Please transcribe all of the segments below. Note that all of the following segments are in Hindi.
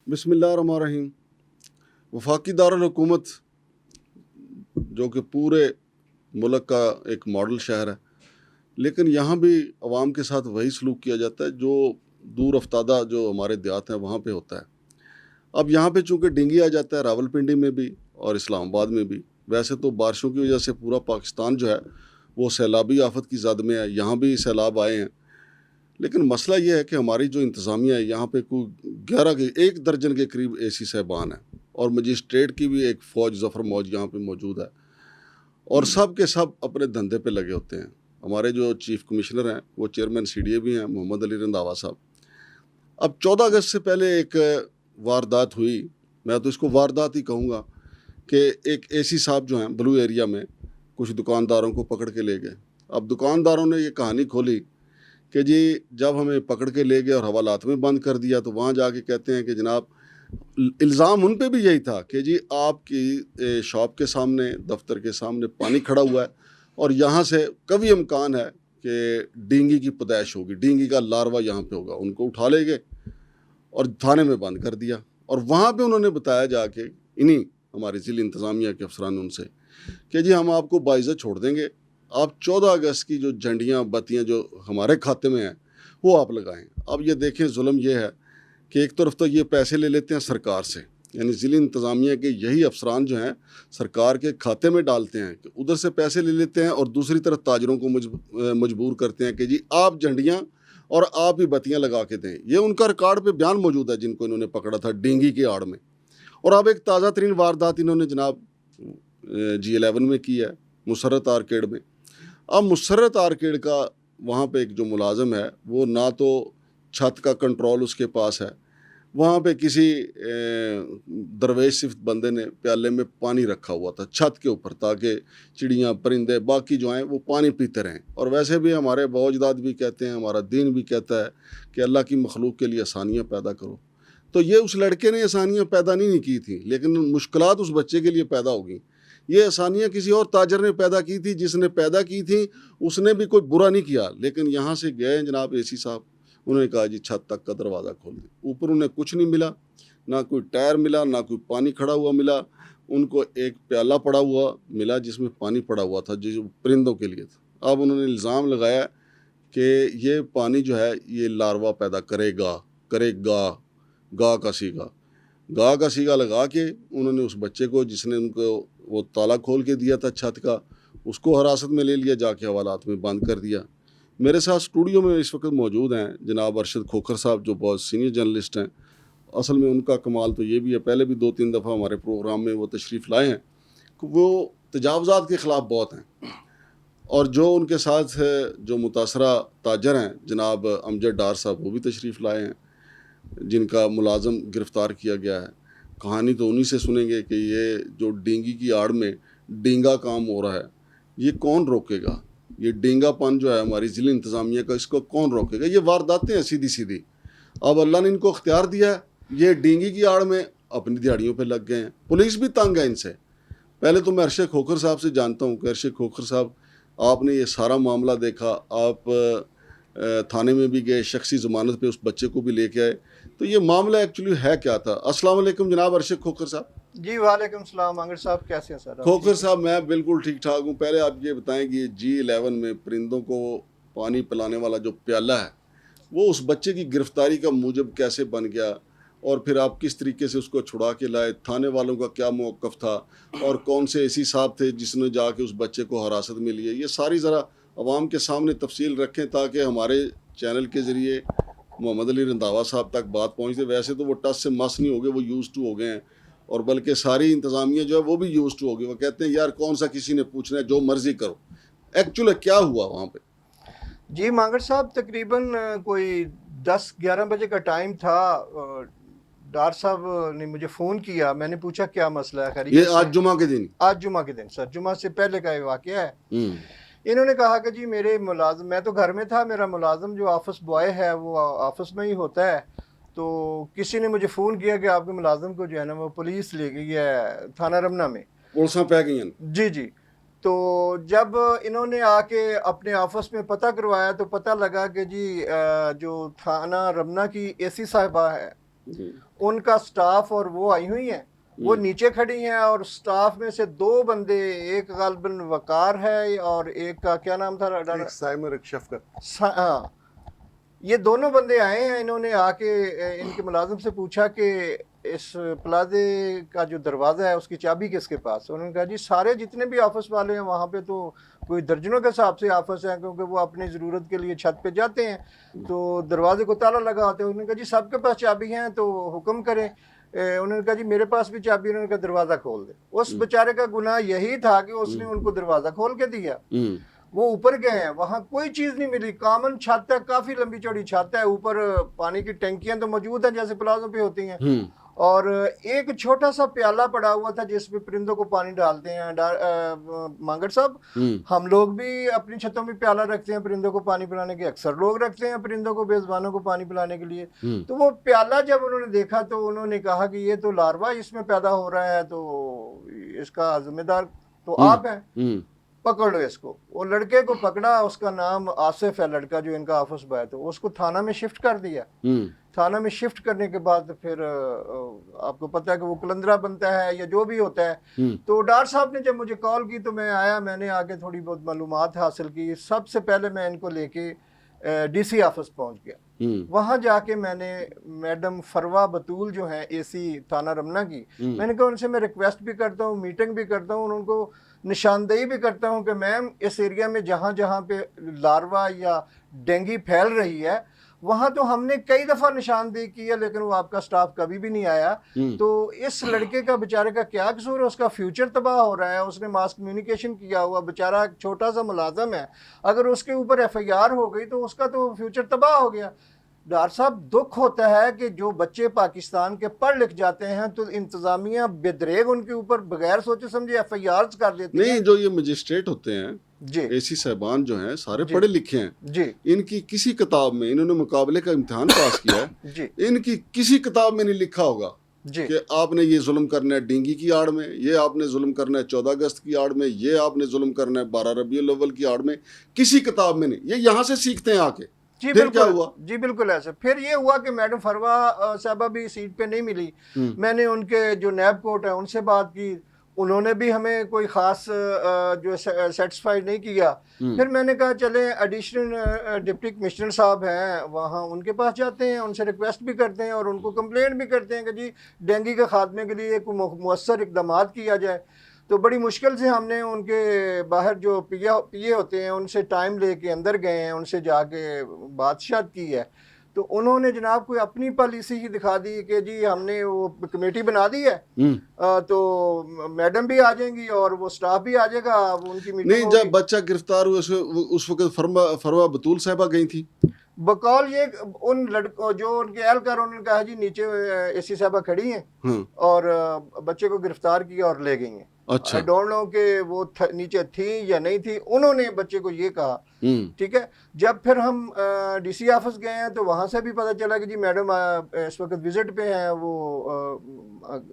बिस्मिल्लाहिर्रहमानिर्रहीम। वफाकी दारुल हुकूमत जो कि पूरे मुल्क का एक मॉडल शहर है, लेकिन यहाँ भी आवाम के साथ वही सलूक किया जाता है जो दूर अफ्तादा जो हमारे देहात हैं वहाँ पे होता है। अब यहाँ पे चूँकि डेंगू आ जाता है रावलपिंडी में भी और इस्लामाबाद में भी। वैसे तो बारिशों की वजह से पूरा पाकिस्तान जो है वो सैलाबी आफत की जद में है, यहाँ भी सैलाब आए हैं। लेकिन मसला ये है कि हमारी जो इंतज़ामिया है यहाँ पे कोई 11 के 1 दर्जन के करीब एसी साहबान हैं और मजिस्ट्रेट की भी एक फ़ौज ज़फ़र मौज यहाँ पे मौजूद है और सब के सब अपने धंधे पे लगे होते हैं। हमारे जो चीफ कमिश्नर हैं वो चेयरमैन सीडीए भी हैं, मोहम्मद अली रंधावा साहब। अब 14 अगस्त से पहले एक वारदात हुई, मैं तो इसको वारदात ही कहूँगा, कि एक एसी साहब जो हैं ब्लू एरिया में कुछ दुकानदारों को पकड़ के ले गए। अब दुकानदारों ने ये कहानी खोली कि जी जब हमें पकड़ के ले गए और हवालात में बंद कर दिया तो वहाँ जाके कहते हैं कि जनाब इल्ज़ाम उन पे भी यही था कि जी आपकी शॉप के सामने, दफ्तर के सामने पानी खड़ा हुआ है और यहाँ से कभी इम्कान है कि डेंगू की पैदाइश होगी, डेंगू का लार्वा यहाँ पे होगा। उनको उठा ले गए और थाने में बंद कर दिया और वहाँ पे उन्होंने बताया जाके इन्हीं हमारे ज़िला इंतज़ामिया के अफसरान उनसे कि जी हम आपको बाइज़्ज़त छोड़ देंगे, आप 14 अगस्त की जो झंडियाँ बत्तियाँ जो हमारे खाते में हैं वो आप लगाएं। अब ये देखें जुल्म ये है कि एक तरफ तो ये पैसे ले लेते हैं सरकार से, यानी ज़िला इंतज़ामिया के यही अफसरान जो हैं सरकार के खाते में डालते हैं कि उधर से पैसे ले लेते हैं और दूसरी तरफ ताजरों को मजबूर करते हैं कि जी आप झंडियाँ और आप ही बत्तियाँ लगा के दें। ये उनका रिकॉर्ड पे बयान मौजूद है जिनको इन्होंने पकड़ा था डेंगू की आड़ में। और अब एक ताज़ा तरीन वारदात इन्होंने जनाब G11 में की है, मुसर्रत आर्केड में। अब मुसर्रत आर्केड का वहाँ पे एक जो मुलाजिम है वो ना तो छत का कंट्रोल उसके पास है, वहाँ पे किसी दरवेश सिफ्त बंदे ने प्याले में पानी रखा हुआ था छत के ऊपर ताकि चिड़ियाँ परिंदे बाकी जो हैं वो पानी पीते रहें। और वैसे भी हमारे बाओजदाद भी कहते हैं, हमारा दीन भी कहता है कि अल्लाह की मखलूक के लिए आसानियाँ पैदा करो। तो ये उस लड़के ने आसानियाँ पैदा नहीं की थी, लेकिन मुश्किलात उस बच्चे के लिए पैदा हो गई। ये आसानियाँ किसी और ताजर ने पैदा की थी, जिसने पैदा की थी उसने भी कोई बुरा नहीं किया, लेकिन यहाँ से गए जनाब एसी साहब, उन्होंने कहा जी छत तक का दरवाज़ा खोल दें। ऊपर उन्हें कुछ नहीं मिला, ना कोई टायर मिला, ना कोई पानी खड़ा हुआ मिला। उनको एक प्याला पड़ा हुआ मिला जिसमें पानी पड़ा हुआ था जो परिंदों के लिए था। अब उन्होंने इल्ज़ाम लगाया कि ये पानी जो है ये लार्वा पैदा करेगा, गा का सीगा लगा के उन्होंने उस बच्चे को जिसने उनको वो ताला खोल के दिया था छत का, उसको हिरासत में ले लिया, जाके हवालात में बंद कर दिया। मेरे साथ स्टूडियो में इस वक्त मौजूद हैं जनाब अरशद खोखर साहब जो बहुत सीनियर जर्नलिस्ट हैं। असल में उनका कमाल तो ये भी है, पहले भी 2-3 दफ़ा हमारे प्रोग्राम में वो तशरीफ़ लाए हैं कि वो तजावज़ात के ख़िलाफ़ बहुत हैं। और जो उनके साथ जो मुतासरा ताजर हैं जनाब अमजद डार साहब, वो भी तशरीफ़ लाए हैं जिनका मुलाज़म गिरफ़्तार किया गया है। कहानी तो उन्हीं से सुनेंगे कि ये जो डेंगू की आड़ में डेंगा काम हो रहा है, ये कौन रोकेगा? ये डेंगापन जो है हमारी ज़िला इंतज़ामिया का, इसको कौन रोकेगा? ये वारदातें हैं सीधी सीधी। अब अल्लाह ने इनको अख्तियार दिया है, ये डेंगू की आड़ में अपनी दिहाड़ियों पे लग गए हैं। पुलिस भी तंग है इनसे। पहले तो मैं अरशद खोखर साहब से जानता हूँ कि अरशद खोखर साहब, आपने ये सारा मामला देखा, आप थाने में भी गए, शख्सी ज़मानत पे उस बच्चे को भी लेके आए, तो ये मामला एक्चुअली है क्या था? अस्सलाम वालेकुम जनाब अरशद खोखर साहब। जी वालेकुम सलाम। आंगर साहब कैसे हैं सर? खोखर साहब मैं बिल्कुल ठीक ठाक हूँ। पहले आप ये बताएं कि G11 में परिंदों को पानी पिलाने वाला जो प्याला है वो उस बच्चे की गिरफ्तारी का मूजब कैसे बन गया और फिर आप किस तरीके से उसको छुड़ा के लाए? थाने वालों का क्या मौक़िफ़ था और कौन से एसी साहब थे जिसने जाके उस बच्चे को हिरासत में लिया? ये सारी ज़रा अवाम के सामने तफसील रखें ताकि हमारे चैनल के ज़रिए मोहम्मद अली रंधावा साहब तक बात पहुँचे। वैसे तो वो टस से मस नहीं हो गए, वो यूज़ टू हो गए हैं और बल्कि सारी इंतज़ामिया जो है वो भी यूज़ टू हो गई। वो कहते हैं यार कौन सा किसी ने पूछना है, जो मर्ज़ी करो। एक्चुअली क्या हुआ वहाँ पे? जी मांगर साहब, तकरीबन कोई 10-11 बजे का टाइम था। डार साहब ने मुझे फ़ोन किया, मैंने पूछा क्या मसला है, ये खैरियत से? आज जुमा के दिन? आज जुमा के दिन सर, जुमा से पहले का ये वाक़या है। इन्होंने कहा कि जी मेरे मुलाजिम, मैं तो घर में था, मेरा मुलाजिम जो ऑफिस बॉय है वो ऑफिस में ही होता है, तो किसी ने मुझे फ़ोन किया कि आपके मुलाजिम को जो है ना वो पुलिस ले गई है थाना रमना में। पुलिसां पै गई हैं? जी जी। तो जब इन्होंने आके अपने ऑफिस में पता करवाया तो पता लगा कि जी जो थाना रमना की एसी साहिबा है उनका स्टाफ और वो आई हुई हैं, वो नीचे खड़ी हैं, और स्टाफ में से 2 बंदे, एक गालबन वकार है और एक का क्या नाम था, साइमर एक शफकत। हाँ, ये दोनों बंदे आए हैं। इन्होंने आके इनके मुलाजिम से पूछा कि इस प्लाजे का जो दरवाज़ा है उसकी चाबी किसके पास है। उन्होंने कहा जी सारे जितने भी ऑफिस वाले हैं वहाँ पे तो कोई दर्जनों के हिसाब से ऑफिस हैं, क्योंकि वो अपनी ज़रूरत के लिए छत पे जाते हैं तो दरवाजे को ताला लगा होते हैं। उन्होंने कहा जी सबके पास चाबी हैं तो हुक्म करें। उन्होंने कहा जी मेरे पास भी चाबी। उन्होंने कहा दरवाज़ा खोल दे। उस बेचारे का गुनाह यही था कि उसने उनको दरवाज़ा खोल के दिया। वो ऊपर गए हैं, वहां कोई चीज नहीं मिली। कॉमन छत है, काफी लंबी चौड़ी छत है, ऊपर पानी की टंकियां तो मौजूद हैं जैसे प्लाजों पे होती हैं, और एक छोटा सा प्याला पड़ा हुआ था जिसमें परिंदों को पानी डालते हैं। मांगड़ साहब, हम लोग भी अपनी छतों में प्याला रखते हैं परिंदों को पानी पिलाने के, अक्सर लोग रखते हैं परिंदों को, बेज़बानों को पानी पिलाने के लिए। तो वो प्याला जब उन्होंने देखा तो उन्होंने कहा कि ये तो लार्वा इसमें पैदा हो रहा है, तो इसका जिम्मेदार तो आप हैं, पकड़ लो इसको। वो लड़के को पकड़ा, उसका नाम आसिफ है लड़का जो इनका ऑफिस बॉय, तो उसको थाना में शिफ्ट कर दिया। थाना में शिफ्ट करने के बाद फिर आपको पता है कि वो कलंदरा बनता है या जो भी होता है। तो डॉक्टर साहब ने जब मुझे कॉल की तो मैं आया, मैंने आके थोड़ी बहुत मालूमात हासिल की। सबसे पहले मैं इनको लेके डीसी ऑफिस पहुंच गया। वहां जाके मैंने मैडम फरवा बतूल जो है एसी थाना रमना की, मैंने कहा उनसे मैं रिक्वेस्ट भी करता हूँ, मीटिंग भी करता हूँ, उनको निशानदेही भी करता हूँ कि मैम इस एरिया में जहाँ जहाँ पे लार्वा या डेंगू फैल रही है वहाँ तो हमने कई दफ़ा निशानदेही की है, लेकिन वो आपका स्टाफ कभी भी नहीं आया। तो इस लड़के का बेचारे का क्या कसूर है? उसका फ्यूचर तबाह हो रहा है, उसने मास कम्युनिकेशन किया हुआ, बेचारा एक छोटा सा मुलाजम है, अगर उसके ऊपर FIR हो गई तो उसका तो फ्यूचर तबाह हो गया। डॉक्टर साहब, दुख होता है कि जो बच्चे पाकिस्तान के पढ़ लिख जाते हैं तो इंतजामिया बेदरेग उनके ऊपर बगैर सोचे समझे FIRs कर देती है। नहीं, जो ये मजिस्ट्रेट होते हैं जी, एसी साहबान जो हैं सारे पढ़े लिखे हैं जी, इनकी किसी किताब में, इन्होंने मुकाबले का इम्तिहान पास किया है जी, इनकी किसी किताब में नहीं लिखा होगा जी, कि आपने ये जुल्म करना है डेंगू की आड़ में, ये आपने जुल्म करना है 14 अगस्त की आड़ में, ये आपने जुल्म करना है 12 रबीउल अव्वल की आड़ में। किसी किताब में नहीं, ये यहाँ से सीखते हैं आके। जी, फिर क्या हुआ? जी बिल्कुल ऐसे। फिर ये हुआ कि मैडम फरवा साहबा भी सीट पे नहीं मिली। मैंने उनके जो नैब कोर्ट है उनसे बात की, उन्होंने भी हमें कोई ख़ास जो सेटिस्फाइड नहीं किया। फिर मैंने कहा चले एडिशनल डिप्टी कमिश्नर साहब हैं वहाँ, उनके पास जाते हैं, उनसे रिक्वेस्ट भी करते हैं और उनको कंप्लेंट भी करते हैं कि जी डेंगू के खात्मे के लिए कोई मुअस्सर इक़दाम किया जाए। तो बड़ी मुश्किल से हमने उनके बाहर जो पीए होते हैं उनसे टाइम लेके अंदर गए हैं, उनसे जाके बातचीत की है। तो उन्होंने जनाब कोई अपनी पॉलिसी ही दिखा दी कि जी हमने वो कमेटी बना दी है, तो मैडम भी आ जाएंगी और वो स्टाफ भी आ जाएगा, उनकी मीटिंग नहीं। जब बच्चा गिरफ्तार हुआ उस वक्त फरवा बतूल साहिबा गई थी बकौल ये उन लड़कों जो उनके एहलकार, उन्होंने कहा जी नीचे एसी साहबा खड़ी हैं और बच्चे को गिरफ्तार किया और ले गई हैं। अच्छा, आई डोंट नो कि वो नीचे थी या नहीं थी, उन्होंने बच्चे को ये कहा। ठीक है। जब फिर हम DC ऑफिस गए हैं तो वहाँ से भी पता चला कि जी मैडम इस वक्त विजिट पे हैं, वो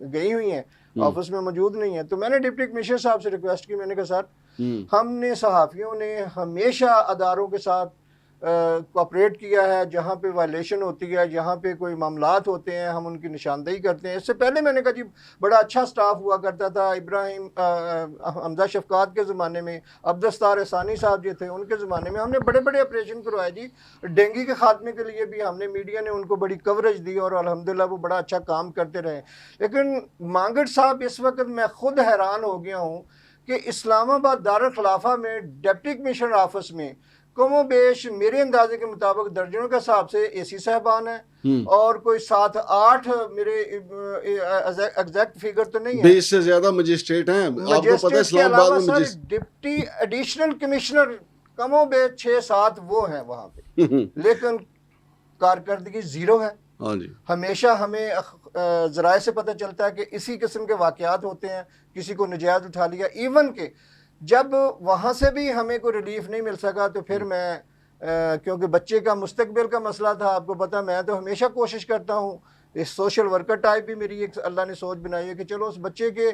गई हुई हैं, ऑफिस में मौजूद नहीं है। तो मैंने डिप्टी कमिश्नर साहब से रिक्वेस्ट की, मैंने कहा सर हमने सहाफ़ियों ने हमेशा अदारों के साथ कोऑपरेट किया है, जहाँ पे वायलेशन होती है, जहाँ पे कोई मामलात होते हैं हम उनकी निशानदेही करते हैं। इससे पहले मैंने कहा जी बड़ा अच्छा स्टाफ हुआ करता था, इब्राहिम हमजा शफकात के ज़माने में, अब्दुस्तार एहसानी साहब जो थे उनके ज़माने में हमने बड़े बड़े ऑपरेशन करवाए जी। डेंगू के खात्मे के लिए भी हमने, मीडिया ने उनको बड़ी कवरेज दी और अल्हम्दुलिल्लाह वो बड़ा अच्छा काम करते रहे। लेकिन मांगड़ साहब, इस वक्त मैं खुद हैरान हो गया हूँ कि इस्लामाबाद दारुल खिलाफा में डिप्टी कमिश्नर ऑफिस में कमो बेश मेरे अंदाजे के मुताबिक दर्जनों के हिसाब से एसी साहबान है और कोई 7-8 मेरे एग्जैक्ट फिगर तो नहीं है, 20 से ज्यादा मजिस्ट्रेट हैं। आपको पता है इस्लामाबाद में डिप्टी एडिशनल कमिश्नर कमो बेश 6-7 वो हैं वहाँ पे, लेकिन कारकर्दगी जीरो है। हाँ जी, हमेशा हमें ज़राए से पता चलता है कि इसी किस्म के वाक़यात होते हैं, किसी को नजायज़ उठा लिया। इवन के जब वहाँ से भी हमें कोई रिलीफ नहीं मिल सका तो फिर मैं क्योंकि बच्चे का मुस्तकबिल का मसला था, आपको पता, मैं तो हमेशा कोशिश करता हूँ, इस सोशल वर्कर टाइप भी मेरी एक अल्लाह ने सोच बनाई है कि चलो उस बच्चे के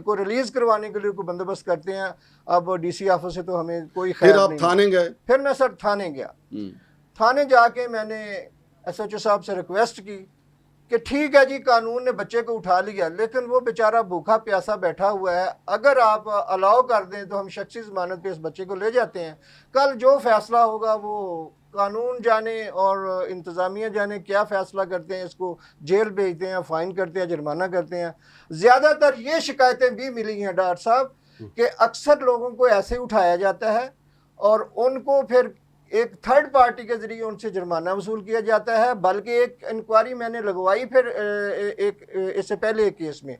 को रिलीज़ करवाने के लिए कोई बंदोबस्त करते हैं। अब DC ऑफिस से तो हमें कोई खैर नहीं। फिर आप थाने गए? फिर मैं सर थाने गया। थाने जाके मैंने SHO साहब से रिक्वेस्ट की कि ठीक है जी कानून ने बच्चे को उठा लिया, लेकिन वो बेचारा भूखा प्यासा बैठा हुआ है, अगर आप अलाउ कर दें तो हम शख्सी ज़मानत पे इस बच्चे को ले जाते हैं। कल जो फैसला होगा वो कानून जाने और इंतज़ामिया जाने क्या फ़ैसला करते हैं, इसको जेल भेजते हैं, फ़ाइन करते हैं, जुर्माना करते हैं। ज़्यादातर ये शिकायतें भी मिली हैं डॉक्टर साहब कि अक्सर लोगों को ऐसे उठाया जाता है और उनको फिर एक थर्ड पार्टी के ज़रिए उनसे जुर्माना वसूल किया जाता है। बल्कि एक इंक्वायरी मैंने लगवाई फिर इससे पहले एक केस में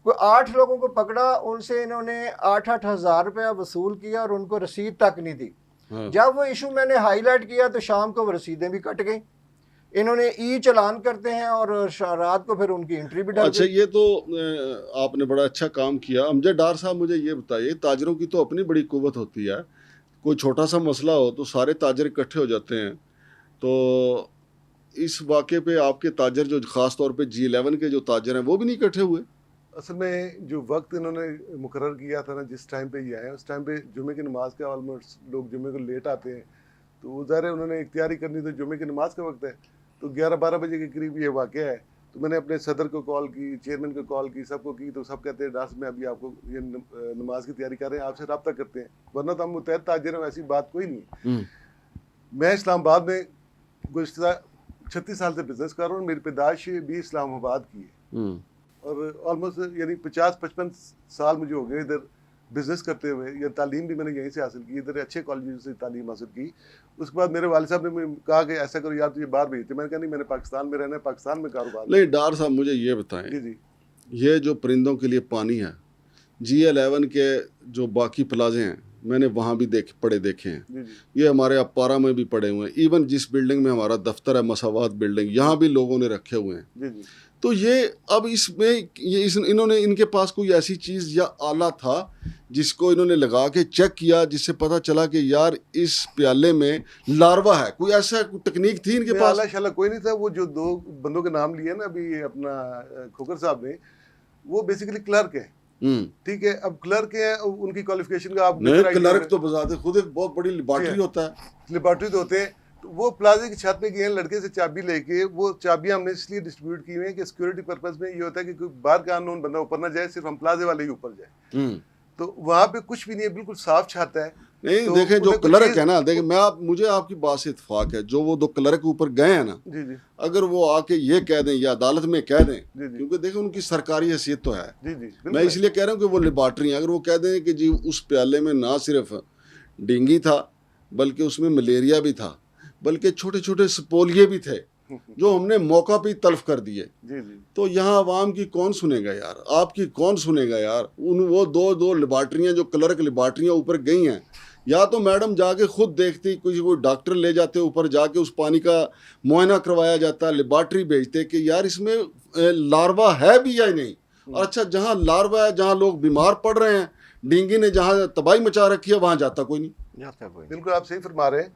कोई 8 लोगों को पकड़ा, उनसे इन्होंने 8-8 हज़ार रुपया वसूल किया और उनको रसीद तक नहीं दी। जब वो इशू मैंने हाईलाइट किया तो शाम को वो रसीदें भी कट गई। इन्होंने ई चालान करते हैं और रात को फिर उनकी एंट्री भी डाल। अच्छा, ये तो आपने बड़ा अच्छा काम किया। अमजद डार साहब, मुझे ये बताइए, ताजरों की तो अपनी बड़ी कुव्वत होती है, कोई छोटा सा मसला हो तो सारे ताजर इकट्ठे हो जाते हैं। तो इस वाक़े पे आपके ताजर जो ख़ास तौर पे G11 के जो ताजर हैं वो भी नहीं इकट्ठे हुए? असल में जो वक्त इन्होंने मुकर्रर किया था ना, जिस टाइम पे ये आए उस टाइम पे जुमे की नमाज का ऑलमोस्ट लोग जुमे को लेट आते हैं, तो ज़ाहिर है उन्होंने इख्तियारी करनी, तो जुमे की नमाज का वक्त है, तो 11-12 बजे के करीब ये वाक़या है। तो मैंने अपने सदर को कॉल की, चेयरमैन को कॉल की, सबको की, तो सब कहते हैं डास में अभी आपको ये नमाज की तैयारी कर रहे हैं, आपसे रब्ता करते हैं, वरना तो हम मुतहद ताजिर हैं, ऐसी बात कोई नहीं है। मैं इस्लामाबाद में गुज़श्ता 36 साल से बिज़नेस कर रहा हूँ, मेरी पैदाइश भी इस्लामाबाद की है और ऑलमोस्ट यानी 50-55 साल मुझे हो गए इधर बिज़नेस करते हुए, या तालीम भी मैंने यहीं से हासिल की, इधर अच्छे कॉलेज से तालीम हासिल की। उसके बाद मेरे वालिद साहब ने मुझे कहा कि ऐसा करो यार, तुझे बाहर भेजते। मैंने कहा नहीं, मैंने पाकिस्तान में रहना है, पाकिस्तान में कारोबार। नहीं डार साहब, मुझे ये बताएं, जी जी, ये जो परिंदों के लिए पानी है, G11 के जो बाकी प्लाजे हैं मैंने वहाँ भी देखे हैं। जी जी, ये हमारे अपारा में भी पड़े हुए हैं, इवन जिस बिल्डिंग में हमारा दफ्तर है, मसावात बिल्डिंग, यहाँ भी लोगों ने रखे हुए हैं। जी जी। तो ये अब इसमें इन्होंने, इनके पास कोई ऐसी चीज़ या आला था जिसको इन्होंने लगा के चेक किया, जिससे पता चला कि यार इस प्याले में लार्वा है? कोई ऐसा तकनीक थी इनके पास? आला शाला कोई नहीं था। वो जो 2 बंदों के नाम लिए ना अभी अपना खोकर साहब ने, वो बेसिकली क्लर्क है, ठीक है। अब क्लर्क है, उनकी क्वालिफिकेशन का आप नहीं, क्लर्क तो बजाते खुद एक बहुत बड़ी लेबॉर्ट्री होता है। लेबॉर्ट्री तो होते हैं। तो वो प्लाजे की छत पे गए हैं लड़के से चाबी लेके, वो चाबियां हमने इसलिए डिस्ट्रीब्यूट की हुई हैं कि सिक्योरिटी पर्पस में ये होता है कि कोई बाहर का अननोन बंदा ऊपर ना जाए, सिर्फ हम प्लाजे वाले ही ऊपर जाए। तो वहाँ पे कुछ भी नहीं है, बिल्कुल साफ छत है। नहीं, तो देखें जो क्लर्क है ना, देखें मुझे आपकी बात से इत्तेफाक है, जो वो 2 क्लर्क ऊपर गए हैं ना, जी जी, अगर वो आके ये कह दें या अदालत में कह दें, जी जी, क्योंकि देखें उनकी सरकारी हैसियत तो है, जी जी, मैं इसलिए कह रहा हूँ कि वो लेबॉर्ट्री है, अगर वो कह दें कि जी उस प्याले में ना सिर्फ डेंगू था बल्कि उसमें मलेरिया भी था, बल्कि छोटे छोटे सपोलिये भी थे जो हमने मौका पे तल्फ कर दिए, जी जी, तो यहाँ आवाम की कौन सुनेगा यार? आपकी कौन सुनेगा यार? वो दो लेबॉर्ट्रियाँ जो क्लर्क लेबॉर्ट्रियाँ ऊपर गई हैं, या तो मैडम जाके खुद देखती, कोई डॉक्टर ले जाते ऊपर, जाके उस पानी का मुआयना करवाया जाता, लेबॉर्ट्री भेजते कि यार इसमें लार्वा है भी या नहीं। और अच्छा, जहाँ लार्वा है, जहाँ लोग बीमार पड़ रहे हैं, डेंगू ने जहाँ तबाही मचा रखी है, वहाँ जाता कोई नहीं। जाता कोई। बिल्कुल आप सही फरमा रहे हैं।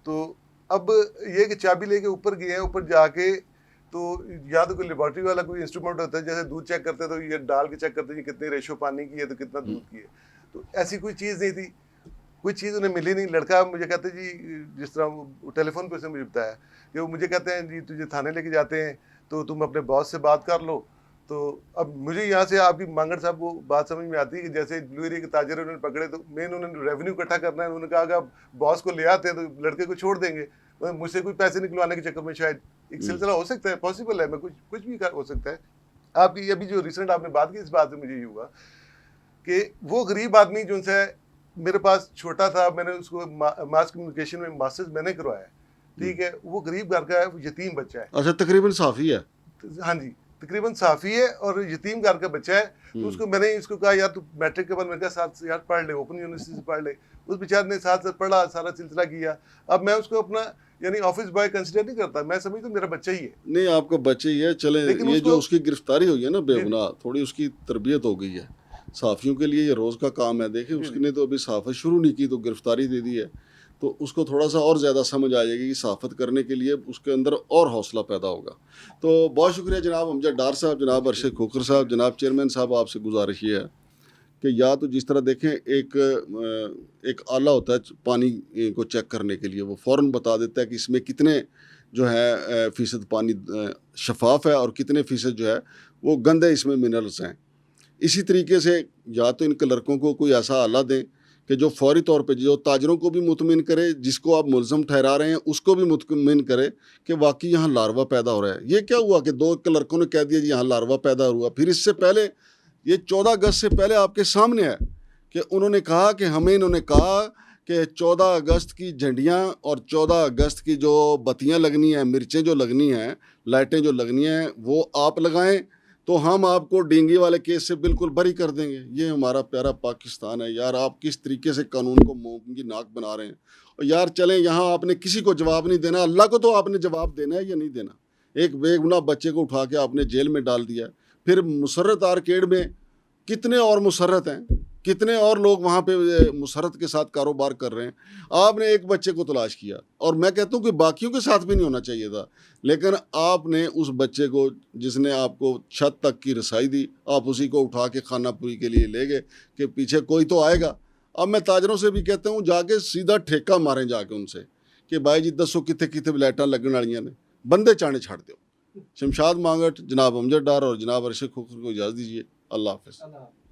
तो अब ये कि चाबी लेके ऊपर गए हैं, ऊपर जाके तो या तो कोई लेबॉर्ट्री वाला कोई इंस्ट्रूमेंट होता है, जैसे दूध चेक करते हैं तो ये डाल के चेक करते हैं कितने रेशो पानी की है तो कितना दूध की है, तो ऐसी कोई चीज़ नहीं थी, कोई चीज़ उन्हें मिली नहीं। लड़का मुझे कहते जी, जिस तरह वो टेलीफोन पर उसने मुझे बताया कि वो मुझे कहते हैं जी तुझे थाने लेके जाते हैं तो तुम अपने बॉस से बात कर लो। तो अब मुझे यहाँ से आपकी मांगड़ साहब वो बात समझ में आती है कि जैसे ब्लू एरिया के ताजर उन्होंने पकड़े, तो मेन उन्होंने रेवेन्यू इकट्ठा करना है। उन्होंने कहा कि आप बॉस को ले आते हैं तो लड़के को छोड़ देंगे, मुझसे कोई पैसे निकलवाने के चक्कर में शायद एक सिलसिला हो सकता है, पॉसिबल है, मैं कुछ भी हो सकता है। आपकी अभी जो रिसेंट आपने बात की, इस बात से मुझे ये हुआ कि वो गरीब आदमी जो उनसे मेरे पास छोटा था, मैंने उसको मास कम्युनिकेशन में मास्टर्स मैंने करवाया, ठीक है, वो गरीब घर का है, वो यतीम बच्चा है। अच्छा, तकरीबन साफ़ी है? हाँ जी, तकरीबन साफ़ी है और यतीम घर का बच्चा है। तो उसको मैंने इसको कहा यार तू मैट्रिक के बाद मेरे साथ यार पढ़ ले, ओपन यूनिवर्सिटी से पढ़ ले। उस बेचारे ने साथ पढ़ा, सारा सिलसिला किया। अब मैं उसको अपना यानी ऑफिस बॉय कंसिडर नहीं करता, मैं समझता हूँ मेरा बच्चा ही है। नहीं, आपका बच्चा ही है, चले। ये जो उसकी गिरफ्तारी हुई है ना बेगुनाह, थोड़ी उसकी तरबियत हो गई है। साफ़ियों के लिए ये रोज़ का काम है। देखिए उसने तो अभी सहाफ़त शुरू नहीं की तो गिरफ्तारी दे दी है, तो उसको थोड़ा सा और ज़्यादा समझ आ जाएगी कि सहाफ़त करने के लिए उसके अंदर और हौसला पैदा होगा। तो बहुत शुक्रिया जनाब अमजद डार साहब, जनाब अरशद खोखर साहब, जनाब चेयरमैन साहब, आपसे गुजारिश ये है कि या तो जिस तरह देखें एक आला होता है पानी को चेक करने के लिए, वो फ़ौरन बता देता है कि इसमें कितने जो है फ़ीसद पानी शफाफ है और कितने फ़ीसद जो है वो गंदे इसमें मिनरल्स हैं। इसी तरीके से या तो इन क्लर्कों को कोई ऐसा आला दें कि जो फौरी तौर पे जो ताजरों को भी मुतमिन करे, जिसको आप मुलज़म ठहरा रहे हैं उसको भी मुतमिन करे कि वाकई यहाँ लार्वा पैदा हो रहा है। ये क्या हुआ कि 2 क्लर्कों ने कह दिया जी यहाँ लार्वा पैदा हुआ, फिर इससे पहले ये 14 अगस्त से पहले आपके सामने है कि उन्होंने कहा कि हमें इन्होंने कहा कि 14 अगस्त की झंडियाँ और 14 अगस्त की जो बत्तियाँ लगनी हैं, मिर्चें जो लगनी हैं, लाइटें जो लगनी हैं वो आप लगाएं तो हम आपको डेंगू वाले केस से बिल्कुल बरी कर देंगे। ये हमारा प्यारा पाकिस्तान है यार, आप किस तरीके से कानून को मुंह की नाक बना रहे हैं। और यार चलें, यहाँ आपने किसी को जवाब नहीं देना, अल्लाह को तो आपने जवाब देना है या नहीं देना। एक बेगुनाह बच्चे को उठा के आपने जेल में डाल दिया। फिर मुसर्रत आर्केड में कितने और मुसर्रत हैं, कितने और लोग वहाँ पे मुसर्रत के साथ कारोबार कर रहे हैं। आपने एक बच्चे को तलाश किया और मैं कहता हूँ कि बाकियों के साथ भी नहीं होना चाहिए था, लेकिन आपने उस बच्चे को जिसने आपको छत तक की रसाई दी, आप उसी को उठा के खानापुरी के लिए ले गए कि पीछे कोई तो आएगा। अब मैं ताजरों से भी कहता हूँ जाके सीधा ठेका मारें जाके उनसे कि भाई जी दसो कितने कितने लाइटां लगन वालियां ने, बंदे चाने छड़ दो। शमशाद मांगट, जनाब अमजद डार और जनाब अरशद खोखर को इजाज़त दीजिए। अल्लाह हाफ़िज़।